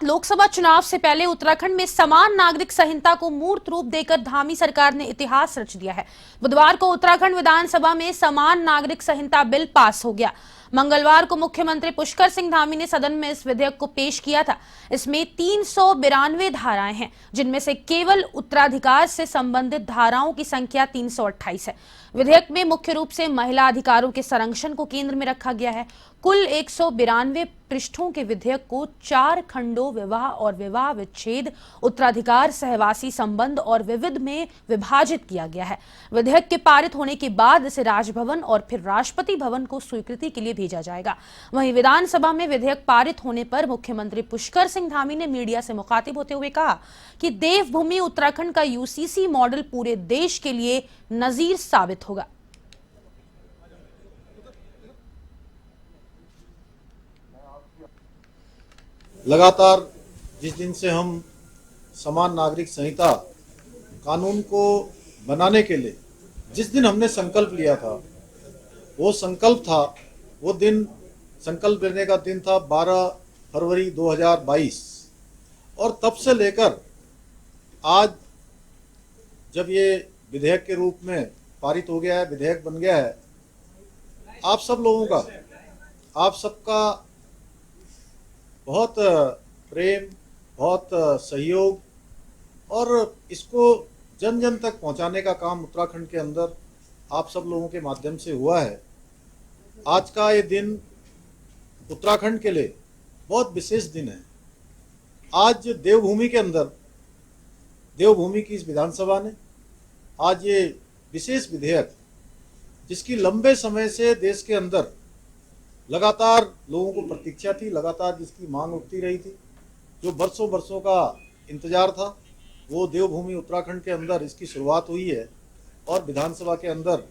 लोकसभा चुनाव से पहले उत्तराखंड में समान नागरिक संहिता को मूर्त रूप देकर धामी सरकार ने इतिहास रच दिया है। बुधवार को उत्तराखंड विधानसभा में समान नागरिक संहिता बिल पास हो गया। मंगलवार को मुख्यमंत्री पुष्कर सिंह धामी ने सदन में इस विधेयक को पेश किया था। इसमें 392 धाराएं हैं, जिनमें से केवल उत्तराधिकार से संबंधित धाराओं की संख्या 328 है। विधेयक में मुख्य रूप से महिला अधिकारों के संरक्षण को केंद्र में रखा गया है। कुल 192 पृष्ठों के विधेयक को 4 खंडों विवाह और विवाह विच्छेद, उत्तराधिकार, सहवासी संबंध और विविध में विभाजित किया गया है। विधेयक के पारित होने के बाद इसे राजभवन और फिर राष्ट्रपति भवन को स्वीकृति के लिए भेजा जाएगा। वहीं विधानसभा में विधेयक पारित होने पर मुख्यमंत्री पुष्कर सिंह धामी ने मीडिया से मुखातिब होते हुए कहा कि देवभूमि उत्तराखंड का यूसीसी मॉडल पूरे देश के लिए नजीर साबित होगा। लगातार जिस दिन से हम समान नागरिक संहिता कानून को बनाने के लिए जिस दिन हमने संकल्प लिया था, वो संकल्प लेने का दिन था 12 फरवरी 2022 और तब से लेकर आज जब ये विधेयक के रूप में पारित हो गया है, विधेयक बन गया है, आप सब लोगों का, आप सबका बहुत प्रेम, बहुत सहयोग और इसको जन जन तक पहुंचाने का काम उत्तराखंड के अंदर आप सब लोगों के माध्यम से हुआ है। आज का ये दिन उत्तराखंड के लिए बहुत विशेष दिन है। आज देवभूमि के अंदर, देवभूमि की इस विधानसभा ने आज ये विशेष विधेयक, जिसकी लंबे समय से देश के अंदर लगातार लोगों को प्रतीक्षा थी, लगातार जिसकी मांग उठती रही थी, जो वर्षों का इंतजार था, वो देवभूमि उत्तराखंड के अंदर इसकी शुरुआत हुई है और विधानसभा के अंदर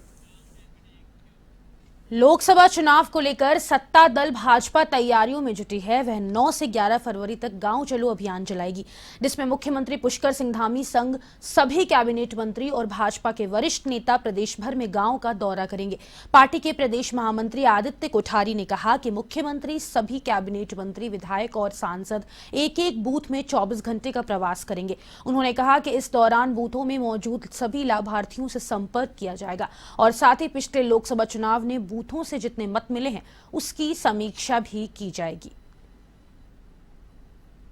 लोकसभा चुनाव को लेकर सत्ता दल भाजपा तैयारियों में जुटी है। वह 9 से 11 फरवरी तक गांव चलो अभियान चलाएगी, जिसमें मुख्यमंत्री पुष्कर सिंह धामी संग सभी कैबिनेट मंत्री और भाजपा के वरिष्ठ नेता प्रदेश भर में गांव का दौरा करेंगे। पार्टी के प्रदेश महामंत्री आदित्य कोठारी ने कहा कि मुख्यमंत्री, सभी कैबिनेट मंत्री, विधायक और सांसद एक बूथ में 24 घंटे का प्रवास करेंगे। उन्होंने कहा कि इस दौरान बूथों में मौजूद सभी लाभार्थियों से संपर्क किया जाएगा और साथ ही पिछले लोकसभा चुनाव ने बूथों से जितने मत मिले हैं उसकी समीक्षा भी की जाएगी।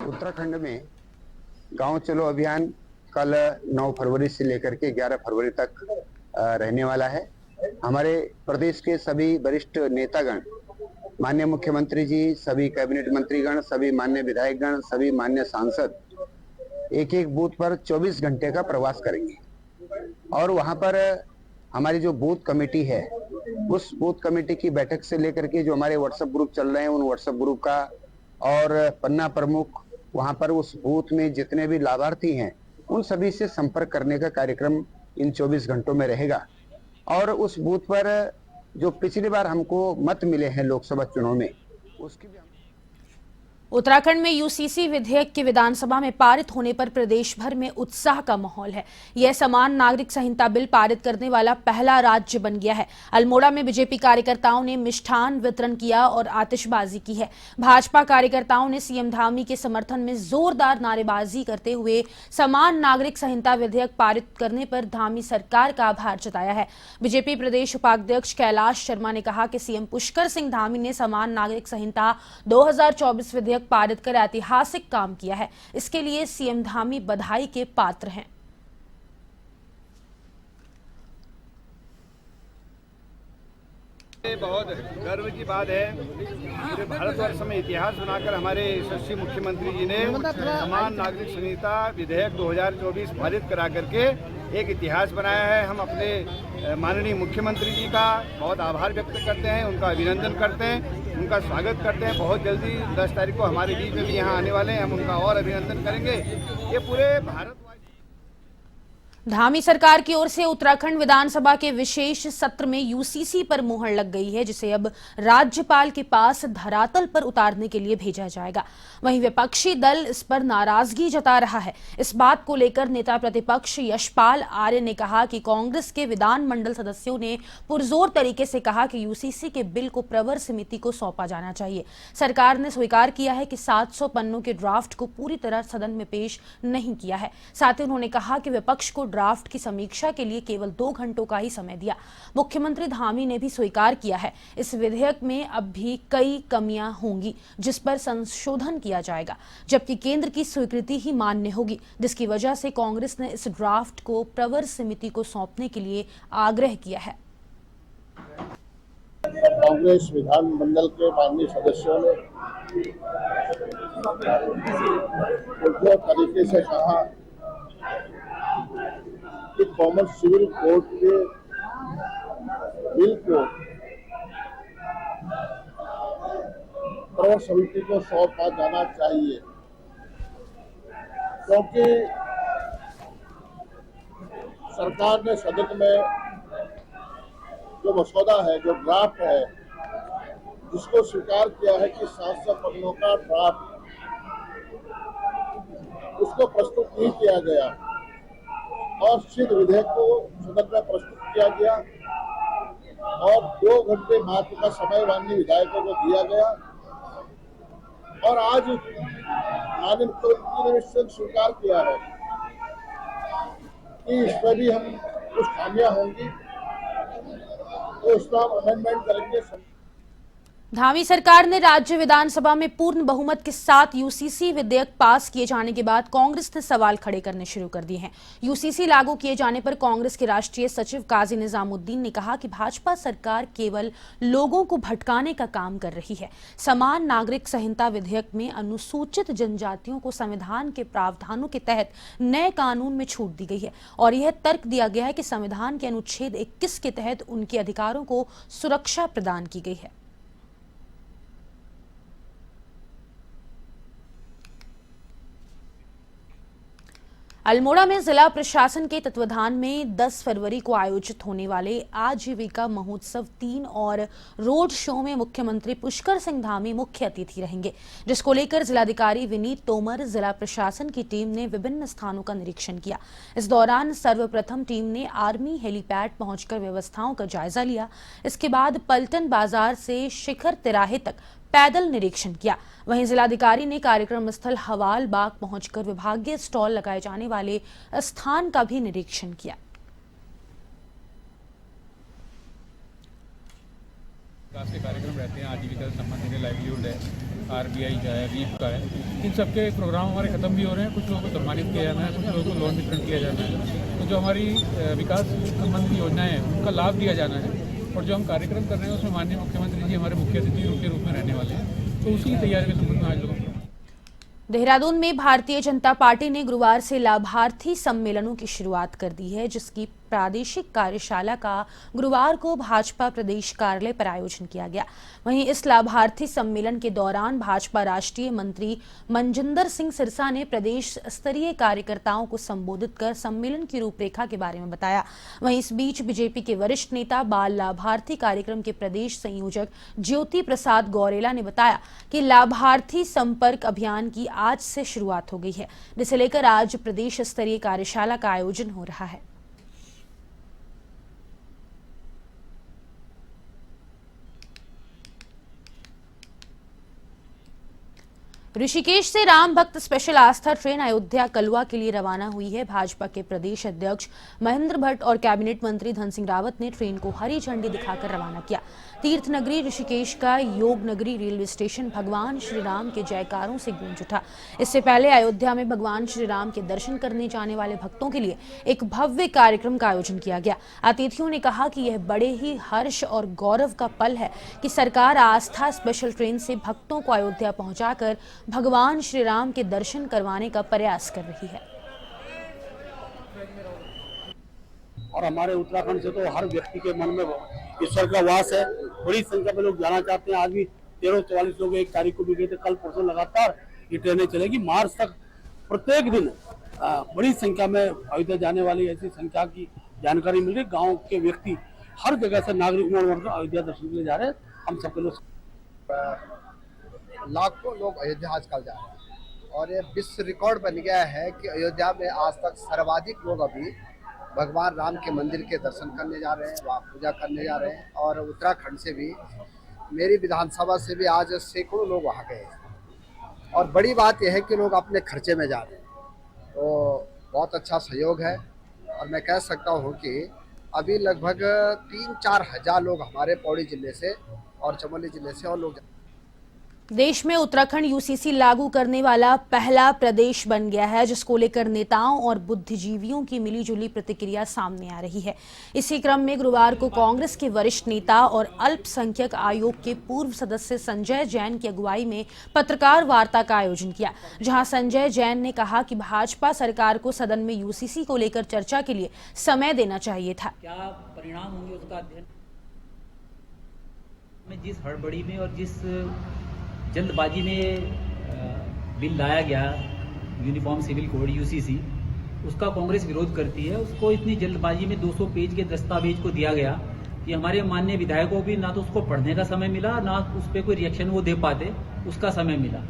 उत्तराखंड में गांव चलो अभियान कल 9 फरवरी से लेकर के 11 फरवरी तक रहने वाला है। हमारे प्रदेश के सभी वरिष्ठ नेतागण, माननीय मुख्यमंत्री जी, सभी कैबिनेट मंत्रीगण, सभी माननीय विधायकगण, सभी माननीय सांसद एक बूथ पर 24 घंटे का प्रवास करेंगे और वहां पर हमारी जो बूथ कमेटी है, उस बूथ कमेटी की बैठक से लेकर के जो हमारे व्हाट्सएप ग्रुप चल रहे हैं, उन व्हाट्सएप ग्रुप का और पन्ना प्रमुख, वहां पर उस बूथ में जितने भी लाभार्थी हैं उन सभी से संपर्क करने का कार्यक्रम इन 24 घंटों में रहेगा। और उस बूथ पर जो पिछली बार हमको मत मिले हैं लोकसभा चुनाव में, उसकी भी उत्तराखंड में यूसीसी विधेयक के विधानसभा में पारित होने पर प्रदेश भर में उत्साह का माहौल है। यह समान नागरिक संहिता बिल पारित करने वाला पहला राज्य बन गया है। अल्मोड़ा में बीजेपी कार्यकर्ताओं ने मिष्ठान वितरण किया और आतिशबाजी की है। भाजपा कार्यकर्ताओं ने सीएम धामी के समर्थन में जोरदार नारेबाजी करते हुए समान नागरिक संहिता विधेयक पारित करने पर धामी सरकार का आभार जताया है। बीजेपी प्रदेश उपाध्यक्ष कैलाश शर्मा ने कहा कि सीएम पुष्कर सिंह धामी ने समान नागरिक संहिता 2024 विधेयक पारित कर ऐतिहासिक काम किया है। इसके लिए सीएम धामी बधाई के पात्र हैं। बहुत गर्व की बात है, पूरे भारतवर्ष में इतिहास बनाकर हमारे यशस्वी मुख्यमंत्री जी ने समान नागरिक संहिता विधेयक 2024 पारित करा करके एक इतिहास बनाया है। हम अपने माननीय मुख्यमंत्री जी का बहुत आभार व्यक्त करते हैं, उनका अभिनंदन करते हैं, उनका स्वागत करते हैं। बहुत जल्दी 10 तारीख को हमारे बीच में भी यहाँ आने वाले हैं, हम उनका और अभिनंदन करेंगे। ये पूरे भारत धामी सरकार की ओर से उत्तराखंड विधानसभा के विशेष सत्र में यूसीसी पर मुहर लग गई है, जिसे अब राज्यपाल के पास धरातल पर उतारने के लिए भेजा जाएगा। वहीं विपक्षी दल इस पर नाराजगी जता रहा है। इस बात को लेकर नेता प्रतिपक्ष यशपाल आर्य ने कहा कि कांग्रेस के विधानमंडल सदस्यों ने पुरजोर तरीके से कहा कि यूसीसी के बिल को प्रवर समिति को सौंपा जाना चाहिए। सरकार ने स्वीकार किया है कि 700 पन्नों के ड्राफ्ट को पूरी तरह सदन में पेश नहीं किया है। साथ ही उन्होंने कहा कि विपक्ष को ड्राफ्ट की समीक्षा के लिए केवल 2 घंटों का ही समय दिया। मुख्यमंत्री धामी ने भी स्वीकार किया है इस विधेयक में अब भी कई कमियां होंगी जिस पर संशोधन किया जाएगा, जबकि केंद्र की स्वीकृति ही मान्य होगी, जिसकी वजह से कांग्रेस ने इस ड्राफ्ट को प्रवर समिति को सौंपने के लिए आग्रह किया है। कांग्रेस विधानमंडल के माननीय सदस्यों ने पुरजोर तरीके से कहा कि कॉमन सिविल कोड के बिल को प्रवर समिति को सौंपा जाना चाहिए, क्योंकि सरकार ने सदन में जो मसौदा है, जो ड्राफ्ट है, जिसको स्वीकार किया है कि 700 पन्नों का ड्राफ्ट, उसको प्रस्तुत नहीं किया गया और सीधे विधेयक को सदन में प्रस्तुत किया गया और 2 घंटे मात्र का समय माननीय विधायकों को दिया गया। और आज माननीय मुख्यमंत्री ने इससे स्वीकार किया है कि इसमें भी हम कुछ खामियां होंगी, तो इसमें हम अमेंडमेंट करेंगे। धामी सरकार ने राज्य विधानसभा में पूर्ण बहुमत के साथ यूसीसी विधेयक पास किए जाने के बाद कांग्रेस ने सवाल खड़े करने शुरू कर दिए हैं। यूसीसी लागू किए जाने पर कांग्रेस के राष्ट्रीय सचिव काजी निजामुद्दीन ने कहा कि भाजपा सरकार केवल लोगों को भटकाने का काम कर रही है। समान नागरिक संहिता विधेयक में अनुसूचित जनजातियों को संविधान के प्रावधानों के तहत नए कानून में छूट दी गई है और यह तर्क दिया गया है कि संविधान के अनुच्छेद 21 के तहत उनके अधिकारों को सुरक्षा प्रदान की गई है। अल्मोड़ा में जिला प्रशासन के तत्वाधान में 10 फरवरी को आयोजित होने वाले आजीविका महोत्सव 3 और रोड शो में मुख्यमंत्री पुष्कर सिंह धामी मुख्य अतिथि रहेंगे, जिसको लेकर जिलाधिकारी विनीत तोमर, जिला प्रशासन की टीम ने विभिन्न स्थानों का निरीक्षण किया। इस दौरान सर्वप्रथम टीम ने आर्मी हेलीपैड पहुंचकर व्यवस्थाओं का जायजा लिया। इसके बाद पलटन बाजार से शिखर तिराहे तक पैदल निरीक्षण किया। वहीं जिलाधिकारी ने कार्यक्रम स्थल हवाल बाग पहुंचकर विभागीय स्टॉल लगाए जाने वाले स्थान का भी निरीक्षण किया। विकास के कार्यक्रम रहते हैं, आजीविका से संबंधित लाइवलीहुड है, आरबीआई का है, रीफ का है, इन सबके प्रोग्राम हमारे खत्म भी हो रहे हैं। कुछ लोगों को सम्मानित किया जाना है, कुछ लोगों को लोन वितरण किया जाना है। तो जो हमारी विकास संबंधी योजनाएं हैं उनका लाभ दिया जाना है और जो हम कार्यक्रम कर रहे हैं उसमें माननीय मुख्यमंत्री जी हमारे मुख्य अतिथि के रूप में रहने वाले हैं, तो उसी की तैयारी के संबंध में आज लोगों को देहरादून में भारतीय जनता पार्टी ने गुरुवार से लाभार्थी सम्मेलनों की शुरुआत कर दी है, जिसकी प्रादेशिक कार्यशाला का गुरुवार को भाजपा प्रदेश कार्यालय पर आयोजन किया गया। वहीं इस लाभार्थी सम्मेलन के दौरान भाजपा राष्ट्रीय मंत्री मनजिंदर सिंह सिरसा ने प्रदेश स्तरीय कार्यकर्ताओं को संबोधित कर सम्मेलन की रूपरेखा के बारे में बताया। वहीं इस बीच बीजेपी के वरिष्ठ नेता बाल लाभार्थी कार्यक्रम के प्रदेश संयोजक ज्योति प्रसाद गौरेला ने बताया कि लाभार्थी संपर्क अभियान की आज से शुरुआत हो गई है, जिसे लेकर आज प्रदेश स्तरीय कार्यशाला का आयोजन हो रहा है। ऋषिकेश से राम भक्त स्पेशल आस्था ट्रेन अयोध्या कलवा के लिए रवाना हुई है। भाजपा के प्रदेश अध्यक्ष महेंद्र भट्ट और कैबिनेट मंत्री धन सिंह रावत ने ट्रेन को हरी झंडी दिखाकर रवाना किया। तीर्थ नगरी ऋषिकेश का योग नगरी रेलवे स्टेशन भगवान श्री राम के जयकारों से गूंज उठा। इससे पहले अयोध्या में भगवान श्री राम के दर्शन करने जाने वाले भक्तों के लिए एक भव्य कार्यक्रम का आयोजन किया गया। अतिथियों ने कहा कि यह बड़े ही हर्ष और गौरव का पल है कि सरकार आस्था स्पेशल ट्रेन से भक्तों को अयोध्या पहुंचाकर भगवान श्री राम के दर्शन करवाने का प्रयास कर रही है। और हमारे उत्तराखंड से तो हर व्यक्ति के मन में ईश्वर का वास है। बड़ी संख्या में लोग जाना चाहते हैं। आज भी 1344 लोग 1 तारीख को भी गए थे। कल परसों लगातार ये ट्रेनें चलेगी। मार्च तक प्रत्येक दिन बड़ी संख्या में अयोध्या जाने वाली ऐसी संख्या की जानकारी मिल रही। गांव के व्यक्ति हर जगह से नागरिक अयोध्या दर्शन के लिए जा रहे हैं। हम सबके लोग लाखों लोग अयोध्या आजकल जा रहे हैं और ये विश्व रिकॉर्ड बन गया है कि अयोध्या में आज तक सर्वाधिक लोग अभी भगवान राम के मंदिर के दर्शन करने जा रहे हैं, वहाँ पूजा करने जा रहे हैं। और उत्तराखंड से भी, मेरी विधानसभा से भी आज सैकड़ों लोग वहाँ गए हैं। और बड़ी बात यह है कि लोग अपने खर्चे में जा रहे हैं, तो बहुत अच्छा सहयोग है। और मैं कह सकता हूँ कि अभी लगभग 3-4 हज़ार लोग हमारे पौड़ी जिले से और चमोली जिले से और लोग। देश में उत्तराखंड यूसीसी लागू करने वाला पहला प्रदेश बन गया है, जिसको लेकर नेताओं और बुद्धिजीवियों की मिलीजुली प्रतिक्रिया सामने आ रही है। इसी क्रम में गुरुवार को कांग्रेस के वरिष्ठ नेता और अल्पसंख्यक आयोग के पूर्व सदस्य संजय जैन की अगुवाई में पत्रकार वार्ता का आयोजन किया, जहां संजय जैन ने कहा कि भाजपा सरकार को सदन में यूसीसी को लेकर चर्चा के लिए समय देना चाहिए था। क्या परिणाम होंगे उसका अध्ययन में, जिस हड़बड़ी में और जिस जल्दबाजी में बिल लाया गया यूनिफॉर्म सिविल कोड यूसीसी, उसका कांग्रेस विरोध करती है। उसको इतनी जल्दबाजी में 200 पेज के दस्तावेज को दिया गया कि हमारे माननीय विधायकों भी ना तो उसको पढ़ने का समय मिला, ना उस पर कोई रिएक्शन वो दे पाते उसका समय मिला।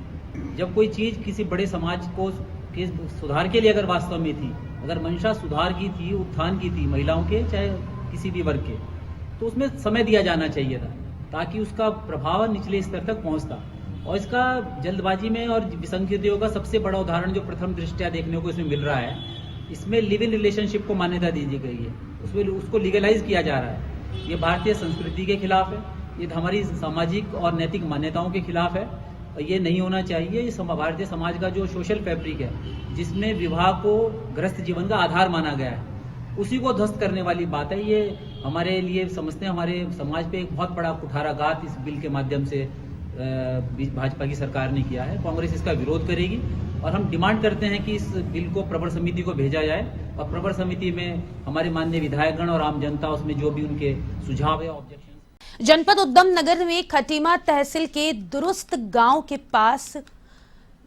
जब कोई चीज़ किसी बड़े समाज को के सुधार के लिए अगर वास्तव में थी, अगर मंशा सुधार की थी, उत्थान की थी महिलाओं के चाहे किसी भी वर्ग के, तो उसमें समय दिया जाना चाहिए था ताकि उसका प्रभाव निचले स्तर तक पहुंचता। और इसका जल्दबाजी में और विसंगतियों का सबसे बड़ा उदाहरण जो प्रथम दृष्टया देखने को इसमें मिल रहा है, इसमें लिव इन रिलेशनशिप को मान्यता दी गई है, उसमें उसको लीगलाइज किया जा रहा है। ये भारतीय संस्कृति के खिलाफ है, ये हमारी सामाजिक और नैतिक मान्यताओं के खिलाफ है और ये नहीं होना चाहिए। ये भारतीय समाज का जो सोशल फैब्रिक है, जिसमें विवाह को गृहस्थ जीवन का आधार माना गया है, उसी को ध्वस्त करने वाली बात है। ये हमारे लिए समझते हैं, हमारे समाज पे एक बहुत बड़ा कुठाराघात इस बिल के माध्यम से भाजपा की सरकार ने किया है। कांग्रेस इसका विरोध करेगी और हम डिमांड करते हैं कि इस बिल को प्रवर समिति को भेजा जाए और प्रवर समिति में हमारे माननीय विधायकगण और आम जनता उसमें जो भी उनके सुझाव है, ऑब्जेक्शन। जनपद उद्यम नगर में खटीमा तहसील के दुरुस्त गांव के पास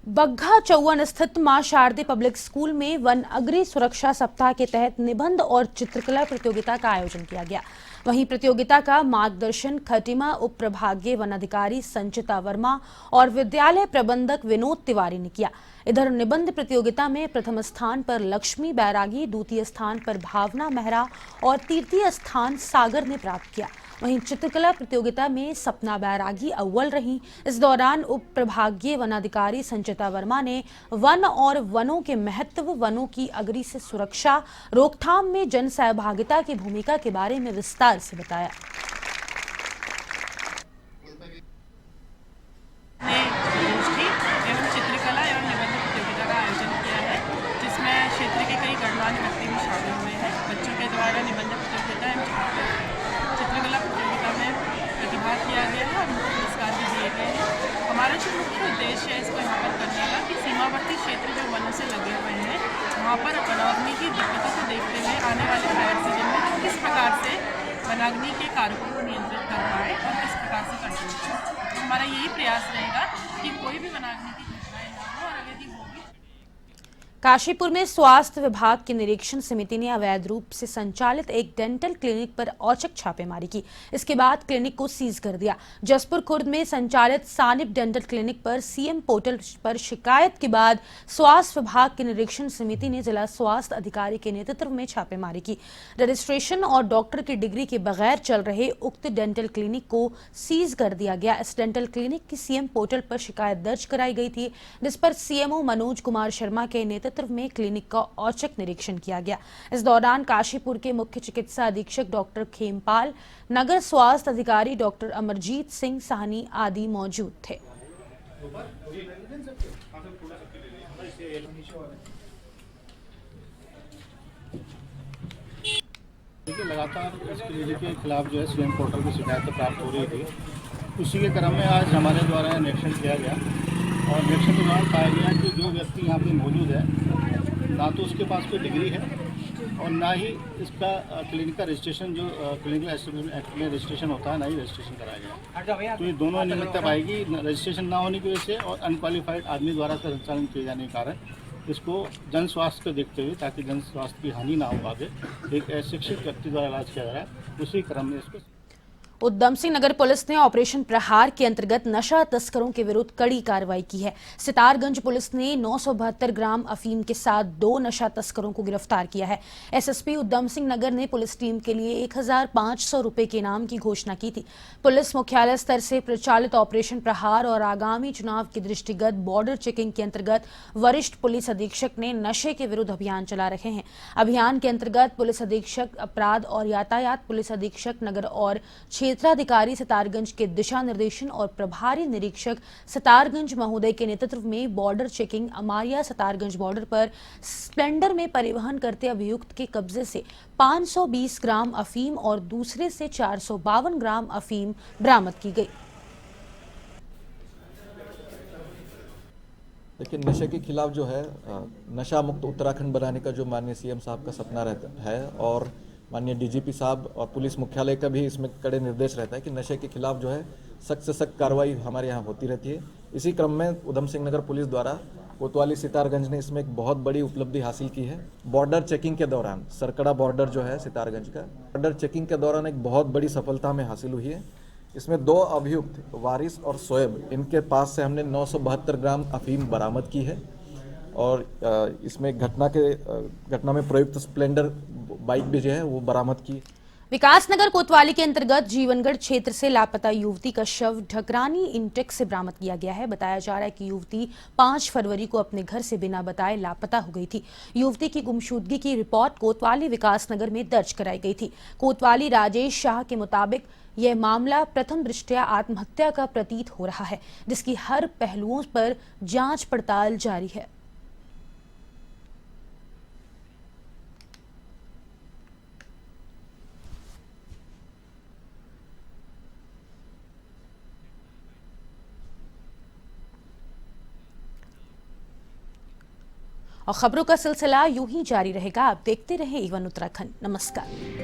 बग्घा चौवन स्थित मां शारदे पब्लिक स्कूल में वन अग्नि सुरक्षा सप्ताह के तहत निबंध और चित्रकला प्रतियोगिता का आयोजन किया गया। वहीं प्रतियोगिता का मार्गदर्शन खटीमा उप प्रभागीय वन अधिकारी संचिता वर्मा और विद्यालय प्रबंधक विनोद तिवारी ने किया। इधर निबंध प्रतियोगिता में प्रथम स्थान पर लक्ष्मी बैरागी, द्वितीय स्थान पर भावना मेहरा और तृतीय स्थान सागर ने प्राप्त किया। वहीं चित्रकला प्रतियोगिता में सपना बैरागी अव्वल रही। इस दौरान उप प्रभागीय वनाधिकारी संचिता वर्मा ने वन और वनों के महत्व, वनों की अग्नि से सुरक्षा, रोकथाम में जन सहभागिता की भूमिका के बारे में विस्तार से बताया। एवं चित्रकला एवं निबंध प्रतियोगिता का आयोजन किया है, जिसमें क्षेत्र के कई गणमान्य व्यक्ति भी शामिल हुए हैं। बच्चों के द्वारा निबंध प्रतियोगिता एवं चित्रकला प्रतियोगिता में प्रतिभाग किया गया है और उनको पुरस्कार भी दिए गए हैं। हमारा जो मुख्य उद्देश्य है इसको यहाँ पर करने का कि सीमावर्ती क्षेत्र जो वनों से लगे हुए हैं, वहाँ पर वनाग्नि की दिक्कतों को देखते हुए आने वाले फायर सीजन में किस प्रकार से वनाग्नि के कारकों को नियंत्रित कर पाए और किस प्रकार से कर सकते। हमारा यही प्रयास रहेगा कि कोई भी वनाग्नि की घटनाएं ना हो और यदि होगी। काशीपुर में स्वास्थ्य विभाग की निरीक्षण समिति ने अवैध रूप से संचालित एक डेंटल क्लिनिक पर औचक छापेमारी की। इसके बाद क्लिनिक को सीज कर दिया। जसपुर खुर्द में संचालित सानिप डेंटल क्लिनिक पर सीएम पोर्टल पर शिकायत के बाद स्वास्थ्य विभाग की निरीक्षण समिति ने जिला स्वास्थ्य अधिकारी के नेतृत्व में छापेमारी की। रजिस्ट्रेशन और डॉक्टर की डिग्री के बगैर चल रहे उक्त डेंटल क्लिनिक को सीज कर दिया गया। इस डेंटल क्लिनिक की सीएम पोर्टल पर शिकायत दर्ज कराई गई थी, जिस पर सीएमओ मनोज कुमार शर्मा के नेतृत्व में क्लिनिक का औचक निरीक्षण किया गया। इस दौरान काशीपुर के मुख्य चिकित्सा अधीक्षक डॉक्टर खेमपाल, नगर स्वास्थ्य अधिकारी डॉक्टर अमरजीत सिंह साहनी आदि मौजूद थे। लगातार इस क्लिनिक के खिलाफ जो है सीएम पोर्टल की शिकायत प्राप्त हो रही थी। उसी के क्रम में आज हमारे द्वारा निरीक्षण किया गया और निरीक्षण के दौरान पाया गया कि जो व्यक्ति यहाँ पे मौजूद है, ना तो उसके पास कोई डिग्री है और ना ही इसका क्लिनिक का रजिस्ट्रेशन जो क्लिनिकल एस्टेब्लिशमेंट एक्ट में रजिस्ट्रेशन होता है, ना ही रजिस्ट्रेशन कराया गया। तो ये दोनों निमित्त पाएगी रजिस्ट्रेशन ना होने की वजह से और अनक्वालिफाइड आदमी द्वारा इसका संचालन किए जाने के कारण इसको जन स्वास्थ्य को देखते हुए, ताकि जन स्वास्थ्य की हानि ना हो आगे, एक अशिक्षित व्यक्ति द्वारा इलाज किया जा रहा है, उसी क्रम में इसको उधम सिंह नगर पुलिस ने ऑपरेशन प्रहार के अंतर्गत नशा तस्करों के विरुद्ध कड़ी कार्रवाई की है। सितारगंज पुलिस ने 972 ग्राम अफीम के साथ 2 नशा तस्करों को गिरफ्तार किया है। एसएसपी उधम सिंह नगर ने पुलिस टीम के लिए 1500 रुपए के इनाम की घोषणा की थी। पुलिस मुख्यालय स्तर से प्रचालित ऑपरेशन प्रहार और आगामी चुनाव के दृष्टिगत बॉर्डर चेकिंग के अंतर्गत वरिष्ठ पुलिस अधीक्षक ने नशे के विरुद्ध अभियान चला रहे हैं। अभियान के अंतर्गत पुलिस अधीक्षक अपराध और यातायात, पुलिस अधीक्षक नगर और क्षेत्राधिकारी सितारगंज के दिशा निर्देशन और प्रभारी निरीक्षक सितारगंज महोदय के नेतृत्व में बॉर्डर चेकिंग अमारिया सितारगंज बॉर्डर पर स्प्लेंडर में परिवहन करते अभियुक्त के कब्जे से 520 ग्राम अफीम और दूसरे से 452 ग्राम अफीम बरामद की गई। देखिए, नशे के खिलाफ जो है नशा मुक्त उत्तराखंड बनाने का जो माननीय सीएम साहब का सपना रहता है और माननीय डीजीपी साहब और पुलिस मुख्यालय का भी इसमें कड़े निर्देश रहता है कि नशे के खिलाफ जो है सख्त से सख्त कार्रवाई हमारे यहाँ होती रहती है। इसी क्रम में उधम सिंह नगर पुलिस द्वारा कोतवाली सितारगंज ने इसमें एक बहुत बड़ी उपलब्धि हासिल की है। बॉर्डर चेकिंग के दौरान, सरकड़ा बॉर्डर जो है सितारगंज का, बॉर्डर चेकिंग के दौरान एक बहुत बड़ी सफलता हमें हासिल हुई है। इसमें 2 अभियुक्त वारिस और शोएब, इनके पास से हमने 972 ग्राम अफीम बरामद की है और इसमें घटना में प्रयुक्त स्प्लेंडर बाइक भी जो है वो बरामद की। विकासनगर कोतवाली के अंतर्गत जीवनगढ़ क्षेत्र से लापता युवती का शव ढकरानी इंटेक से बरामद किया गया है। बताया जा रहा है कि युवती 5 फरवरी को अपने घर से बिना बताए लापता हो गई थी। युवती की गुमशुदगी की रिपोर्ट कोतवाली विकासनगर में दर्ज कराई गई थी। कोतवाली राजेश शाह के मुताबिक यह मामला प्रथम दृष्टया आत्महत्या का प्रतीत हो रहा है, जिसकी हर पहलुओं पर जांच पड़ताल जारी है। और खबरों का सिलसिला यूं ही जारी रहेगा। आप देखते रहें A1 उत्तराखंड। नमस्कार।